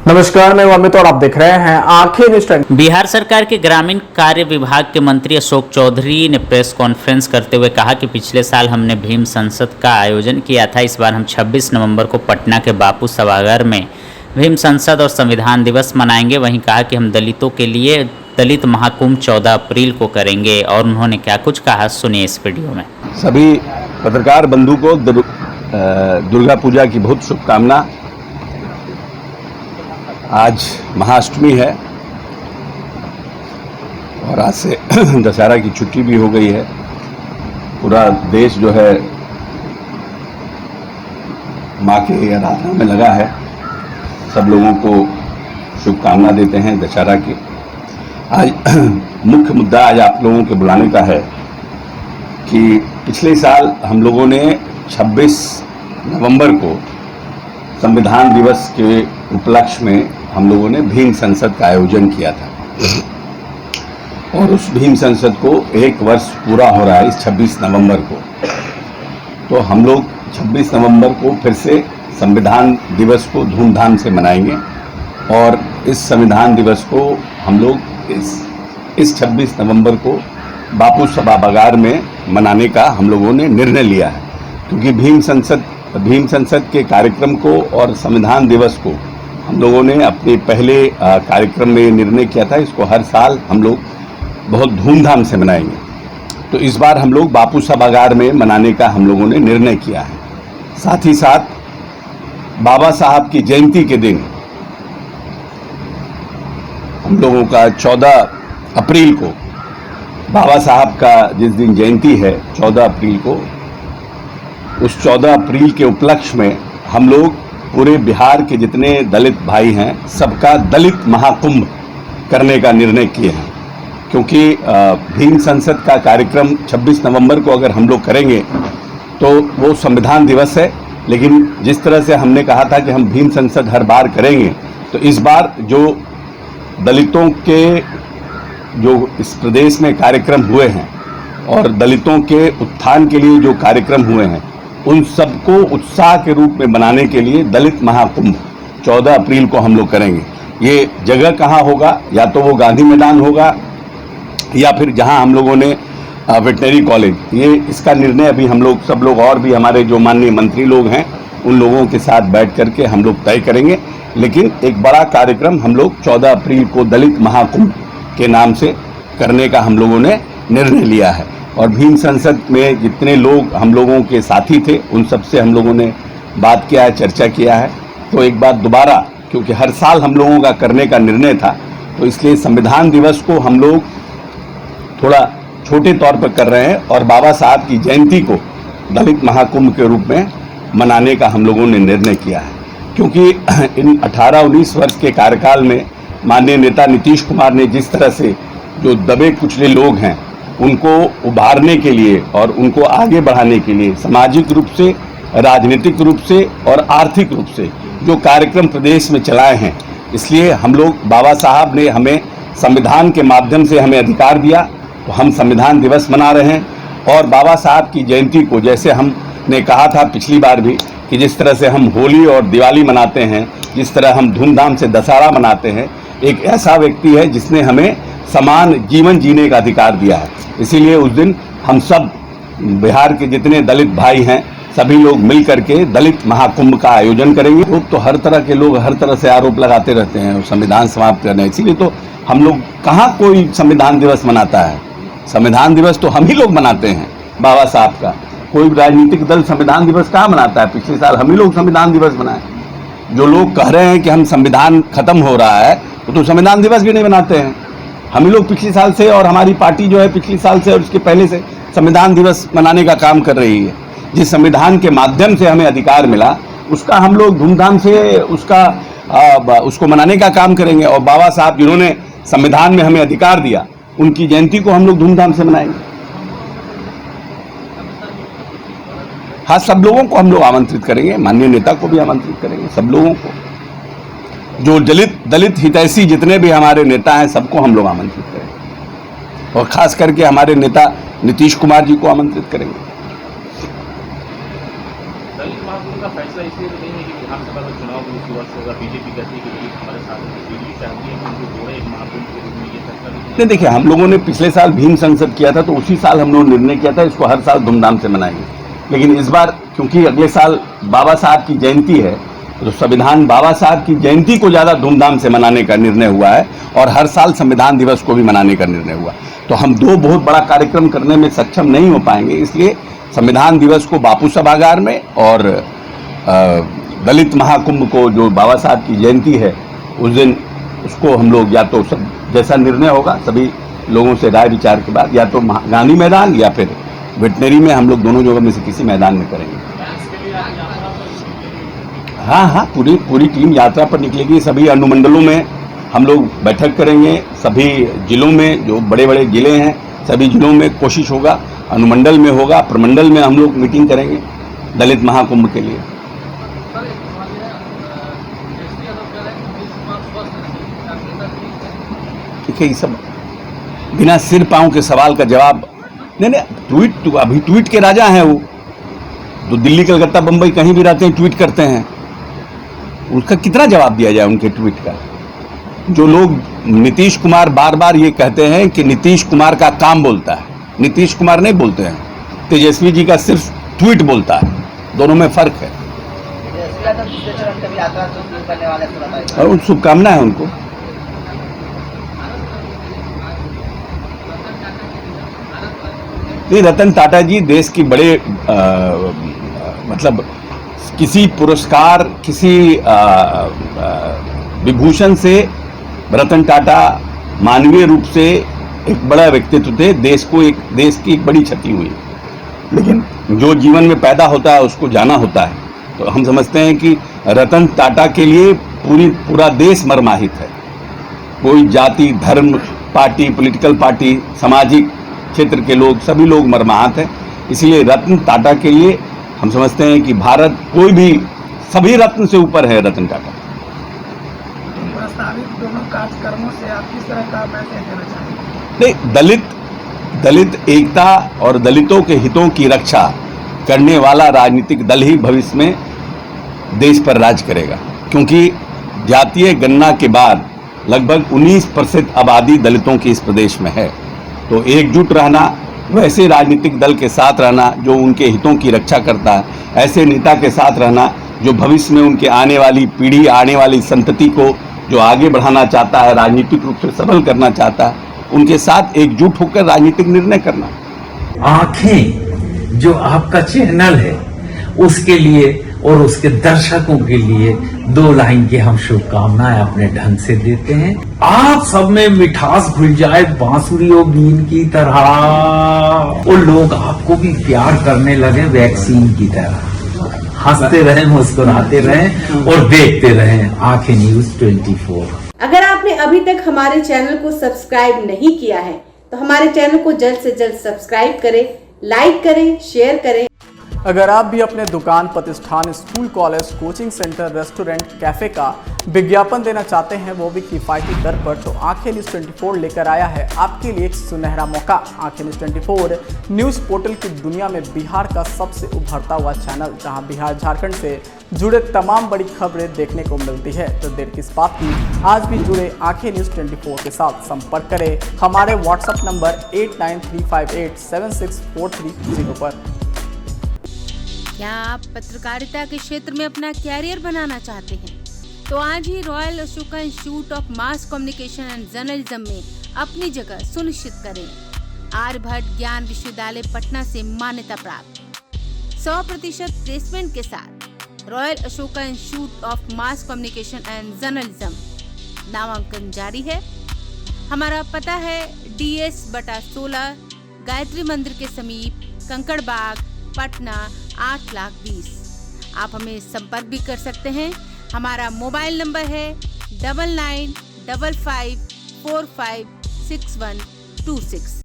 नमस्कार, मैं अमित और आप देख रहे हैं आंखें न्यूज टाइम। बिहार सरकार के ग्रामीण कार्य विभाग के मंत्री अशोक चौधरी ने प्रेस कॉन्फ्रेंस करते हुए कहा कि पिछले साल हमने भीम संसद का आयोजन किया था। इस बार हम 26 नवंबर को पटना के बापू सभागार में भीम संसद और संविधान दिवस मनाएंगे। वहीं कहा कि हम दलितों के लिए दलित महाकुंभ 14 अप्रैल को करेंगे। और उन्होंने क्या कुछ कहा, सुनिए इस वीडियो में। सभी पत्रकार बंधु को दुर्गा पूजा की बहुत शुभकामना। आज महाअष्टमी है और आज से दशहरा की छुट्टी भी हो गई है। पूरा देश जो है माँ के आराधना में लगा है। सब लोगों को शुभकामना देते हैं दशहरा की। आज मुख्य मुद्दा आज आप लोगों के बुलाने का है कि पिछले साल हम लोगों ने 26 नवंबर को संविधान दिवस के उपलक्ष्य में हम लोगों ने भीम संसद का आयोजन किया था और उस भीम संसद को 1 वर्ष पूरा हो रहा है इस 26 नवंबर को। तो हम लोग 26 नवंबर को फिर से संविधान दिवस को धूमधाम से मनाएंगे और इस संविधान दिवस को हम लोग इस 26 नवंबर को बापू सभागार में मनाने का हम लोगों ने निर्णय लिया है। क्योंकि भीम संसद के कार्यक्रम को और संविधान दिवस को हम लोगों ने अपने पहले कार्यक्रम में निर्णय किया था, इसको हर साल हम लोग बहुत धूमधाम से मनाएंगे। तो इस बार हम लोग बापू सभागार में मनाने का हम लोगों ने निर्णय किया है। साथ ही साथ बाबा साहब की जयंती के दिन हम लोगों का 14 अप्रैल को बाबा साहब का जिस दिन जयंती है 14 अप्रैल को, उस 14 अप्रैल के उपलक्ष्य में हम लोग पूरे बिहार के जितने दलित भाई हैं सबका दलित महाकुंभ करने का निर्णय किए हैं। क्योंकि भीम संसद का कार्यक्रम 26 नवंबर को अगर हम लोग करेंगे तो वो संविधान दिवस है, लेकिन जिस तरह से हमने कहा था कि हम भीम संसद हर बार करेंगे, तो इस बार जो दलितों के जो इस प्रदेश में कार्यक्रम हुए हैं और दलितों के उत्थान के लिए जो कार्यक्रम हुए हैं उन सबको उत्साह के रूप में बनाने के लिए दलित महाकुंभ 14 अप्रैल को हम लोग करेंगे। ये जगह कहाँ होगा, या तो वो गांधी मैदान होगा या फिर जहाँ हम लोगों ने वेटनरी कॉलेज, ये इसका निर्णय अभी हम लोग सब लोग और भी हमारे जो माननीय मंत्री लोग हैं उन लोगों के साथ बैठ करके हम लोग तय करेंगे। लेकिन एक बड़ा कार्यक्रम हम लोग 14 अप्रैल को दलित महाकुंभ के नाम से करने का हम लोगों ने निर्णय लिया है। और भीम संसद में जितने लोग हम लोगों के साथी थे उन सब से हम लोगों ने बात किया है, चर्चा किया है। तो एक बार दोबारा, क्योंकि हर साल हम लोगों का करने का निर्णय था, तो इसलिए संविधान दिवस को हम लोग थोड़ा छोटे तौर पर कर रहे हैं और बाबा साहब की जयंती को दलित महाकुंभ के रूप में मनाने का हम लोगों ने निर्णय किया है। क्योंकि इन 18-19 वर्ष के कार्यकाल में माननीय नेता नीतीश कुमार ने जिस तरह से जो दबे कुचले लोग हैं उनको उभारने के लिए और उनको आगे बढ़ाने के लिए सामाजिक रूप से, राजनीतिक रूप से और आर्थिक रूप से जो कार्यक्रम प्रदेश में चलाए हैं, इसलिए हम लोग बाबा साहब ने हमें संविधान के माध्यम से हमें अधिकार दिया, तो हम संविधान दिवस मना रहे हैं। और बाबा साहब की जयंती को, जैसे हमने कहा था पिछली बार भी कि जिस तरह से हम होली और दिवाली मनाते हैं, जिस तरह हम धूमधाम से दशहरा मनाते हैं, एक ऐसा व्यक्ति है जिसने हमें समान जीवन जीने का अधिकार दिया है। इसीलिए उस दिन हम सब बिहार के जितने दलित भाई हैं सभी लोग मिल करके दलित महाकुंभ का आयोजन करेंगे। लोग तो हर तरह के लोग हर तरह से आरोप लगाते रहते हैं संविधान समाप्त करना, इसीलिए तो हम लोग कहाँ कोई संविधान दिवस मनाता है। संविधान दिवस तो हम ही लोग मनाते हैं बाबा साहब का। कोई राजनीतिक दल संविधान दिवस कहाँ मनाता है? पिछले साल हम ही लोग संविधान दिवस मनाए। जो लोग कह रहे हैं कि हम संविधान खत्म हो रहा है वो तो संविधान दिवस भी नहीं मनाते हैं। हम ही लोग पिछले साल से, और हमारी पार्टी जो है पिछले साल से और उसके पहले से संविधान दिवस मनाने का काम कर रही है। जिस संविधान के माध्यम से हमें अधिकार मिला उसका हम लोग धूमधाम से उसको मनाने का काम करेंगे। और बाबा साहब जिन्होंने संविधान में हमें अधिकार दिया उनकी जयंती को हम लोग धूमधाम से मनाएंगे। हाँ, सब लोगों को हम लोग आमंत्रित करेंगे, माननीय नेता को भी आमंत्रित करेंगे, सब लोगों को, जो दलित हितैषी जितने भी हमारे नेता हैं सबको हम लोग आमंत्रित करेंगे। और खास करके हमारे नेता नीतीश कुमार जी को आमंत्रित करेंगे। दलित महाकुंभ का फैसला इसलिए तो नहीं है कि विधानसभा का चुनाव भी उसी वर्ष होगा। बीजेपी कहती है कि हमारे साथ दिल्ली चाहती है कि उनको जोड़े एक महाकुंभ के रूप में, ये चर्चा भी नहीं, देखिए, हम लोगों ने पिछले साल भीम संसद किया था, तो उसी साल हम लोग निर्णय किया था इसको हर साल धूमधाम से मनाएंगे। लेकिन इस बार क्योंकि अगले साल बाबा साहब की जयंती है, तो संविधान बाबा साहब की जयंती को ज़्यादा धूमधाम से मनाने का निर्णय हुआ है और हर साल संविधान दिवस को भी मनाने का निर्णय हुआ। तो हम दो बहुत बड़ा कार्यक्रम करने में सक्षम नहीं हो पाएंगे, इसलिए संविधान दिवस को बापू सभागार में और दलित महाकुंभ को जो बाबा साहब की जयंती है उस दिन उसको हम लोग या तो सब जैसा निर्णय होगा सभी लोगों से राय विचार के बाद या तो गांधी मैदान या फिर वेटनरी में, हम लोग दोनों जगह में से किसी मैदान में करेंगे। हाँ, पूरी टीम यात्रा पर निकलेगी। सभी अनुमंडलों में हम लोग बैठक करेंगे, सभी जिलों में जो बड़े बड़े जिले हैं सभी जिलों में कोशिश होगा, अनुमंडल में होगा, प्रमंडल में हम लोग मीटिंग करेंगे दलित महाकुंभ के लिए। देखिए, ये सब बिना सिर पाँव के सवाल का जवाब नहीं, अभी ट्वीट के राजा हैं वो, जो दिल्ली कलकत्ता बम्बई कहीं भी रहते हैं ट्वीट करते हैं, उसका कितना जवाब दिया जाए उनके ट्वीट का। जो लोग नीतीश कुमार बार बार ये कहते हैं कि नीतीश कुमार का काम बोलता है, नीतीश कुमार नहीं बोलते हैं, तेजस्वी जी का सिर्फ ट्वीट बोलता है, दोनों में फर्क है। और शुभकामना है उनको। नहीं, रतन टाटा जी देश की बड़े मतलब किसी पुरस्कार, किसी विभूषण से रतन टाटा मानवीय रूप से एक बड़ा व्यक्तित्व थे, देश की एक बड़ी क्षति हुई। लेकिन जो जीवन में पैदा होता है उसको जाना होता है, तो हम समझते हैं कि रतन टाटा के लिए पूरा देश मर्माहित है। कोई जाति, धर्म, पार्टी, पॉलिटिकल पार्टी, सामाजिक क्षेत्र के लोग, सभी लोग मर्माहत हैं। इसलिए रतन टाटा के लिए हम समझते हैं कि भारत कोई भी सभी रत्न से ऊपर है रतन टाटा। प्रस्तावित दोनों कार्यक्रमों से आप किस तरह का मैसेज देना चाहेंगे? नहीं, दलित एकता और दलितों के हितों की रक्षा करने वाला राजनीतिक दल ही भविष्य में देश पर राज करेगा, क्योंकि जातीय गणना के बाद लगभग 19% आबादी दलितों की इस प्रदेश में है। तो एकजुट रहना, वैसे राजनीतिक दल के साथ रहना जो उनके हितों की रक्षा करता है, ऐसे नेता के साथ रहना जो भविष्य में उनके आने वाली पीढ़ी, आने वाली संतति को जो आगे बढ़ाना चाहता है, राजनीतिक रूप से सबल करना चाहता है, उनके साथ एकजुट होकर राजनीतिक निर्णय करना। आंखें जो आपका चैनल है उसके लिए और उसके दर्शकों के लिए 2 लाइन की हम शुभकामनाएं अपने ढंग से देते हैं। आप सब में मिठास घुल जाए बांसुरी और बीन की तरह, और लोग आपको भी प्यार करने लगे वैक्सीन की तरह। हंसते रहें, मुस्कुराते रहें और देखते रहें आंखें न्यूज 24। अगर आपने अभी तक हमारे चैनल को सब्सक्राइब नहीं किया है तो हमारे चैनल को जल्द से जल्द सब्सक्राइब करें, लाइक करें, शेयर करें। अगर आप भी अपने दुकान, प्रतिष्ठान, school, college, coaching centre, restaurant, cafe का विज्ञापन देना चाहते हैं, वो भी किफ़ायती दर पर, तो आंखें न्यूज़ 24 लेकर आया है आपके लिए एक सुनहरा मौका। आंखें न्यूज़ 24 न्यूज़ पोर्टल की दुनिया में बिहार का सबसे उभरता हुआ चैनल, जहां बिहार झारखंड से जुड़े तमाम बड़ी खबरें देखने को मिलती है। तो देर किस बात की, आज भी जुड़े आंखें न्यूज़ 24 के साथ। संपर्क करें हमारे व्हाट्सएप नंबर 8935876430 पर। क्या आप पत्रकारिता के क्षेत्र में अपना कैरियर बनाना चाहते हैं? तो आज ही Royal Ashoka institute of mass communication and journalism में अपनी जगह सुनिश्चित करें। आर्यभट्ट ज्ञान विश्वविद्यालय पटना से मान्यता प्राप्त 100% प्लेसमेंट के साथ royal Ashoka institute of mass communication and journalism नामांकन जारी है। हमारा पता है DS/16 गायत्री मंदिर के समीप, कंकड़ बाग, पटना 8,20,000। आप हमें संपर्क भी कर सकते हैं। हमारा मोबाइल नंबर है 9955456126।